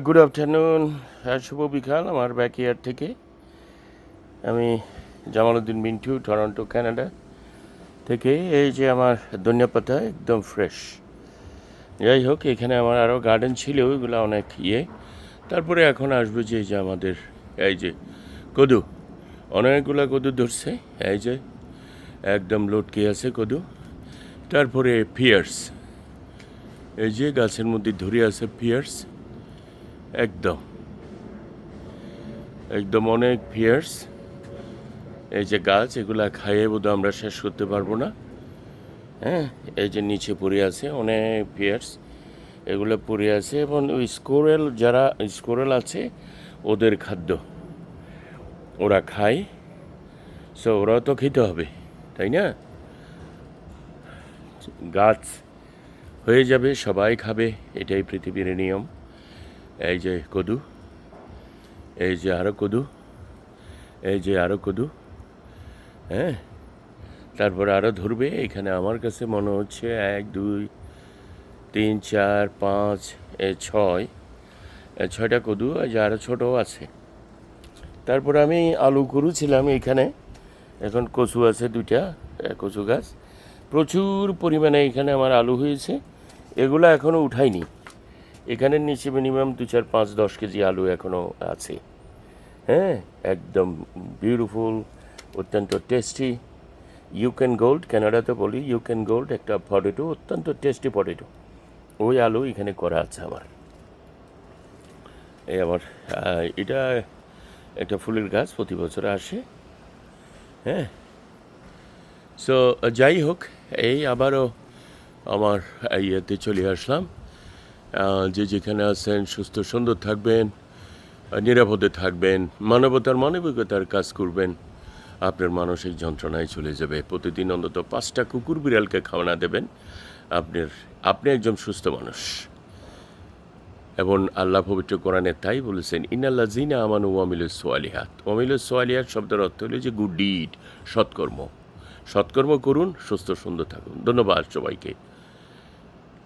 Good afternoon, শুভ বিকাল আমার backyard থেকে। আমি জামালউদ্দিন মিন্টু, টরন্টো, কানাডা থেকে। এই যে আমার ধনিয়া পাতা একদম ফ্রেশ। যাই হোক, এখানে আমার আরও গার্ডেন ছিল, ওইগুলো অনেক তারপরে এখন আসবে যে আমাদের এই যে কদু, অনেকগুলো কদু ধরছে, এই যে একদম লটকে আছে কদু। তারপরে পিয়ার্স, এই যে গাছের মধ্যে ধরে আছে পিয়ার্স, একদম একদম অনেক পিয়ার্স। এই যে গাছ, এগুলা খাইয়ে বোধহয় আমরা শেষ করতে পারবো না। হ্যাঁ, এই যে নিচে পড়ে আছে অনেক পিয়ার্স, এগুলো পড়ে আছে। এবং ওই যারা স্কোরেল আছে, ওদের খাদ্য ওরা খায়। সো ওরাও তো খেতে হবে, তাই না? গাছ হয়ে যাবে, সবাই খাবে, এটাই পৃথিবীর নিয়ম। এই যে কদু, এই যে আরও কদু, এই যে আরও কদু। হ্যাঁ, তারপরে আরও ধরবে। এখানে আমার কাছে মনে হচ্ছে 1 2 3 4 5 ছয়টা কদু, যে আরও ছোটো আছে। তারপরে আমি আলু করেছিলাম এখানে, এখন কচু আছে 2টা কচু গাছ। প্রচুর পরিমাণে এখানে আমার আলু হয়েছে, এগুলো এখনও উঠাইনি। এখানের নিচে মিনিমাম 2 4 5 10 কেজি আলু এখনও আছে। হ্যাঁ, একদম বিউটিফুল, অত্যন্ত টেস্টি। ইউক্রেন গোল্ড, কানাডাতে বলি ইউক্রেন গোল্ড, একটা পটেটো, অত্যন্ত টেস্টি পটেটো। ওই আলু এখানে করা আছে আমার। এই আমার এটা একটা ফুলের গাছ, প্রতি বছর আসে। হ্যাঁ, সো যাই হোক, এই আবারও আমার ইয়েতে চলে আসলাম। যে যেখানে আছেন সুস্থ সুন্দর থাকবেন, নিরাপদে থাকবেন, মানবিকতার কাজ করবেন, আপনার মানসিক যন্ত্রণায় চলে যাবে। প্রতিদিন অন্তত 5টা কুকুর বিড়ালকে খাওয়ানা দেবেন, আপনি একজন সুস্থ মানুষ। এবং আল্লাহ পবিত্র কোরআনে তাই বলেছেন, ইন্নাল্লাযীনা আমানু ওয়া আমিলুস সালিহাত। আমিলুস সালিহাত শব্দের অর্থ হলো যে গুড ডিড, সৎকর্ম। সৎকর্ম করুন, সুস্থ সুন্দর থাকুন। ধন্যবাদ সবাইকে।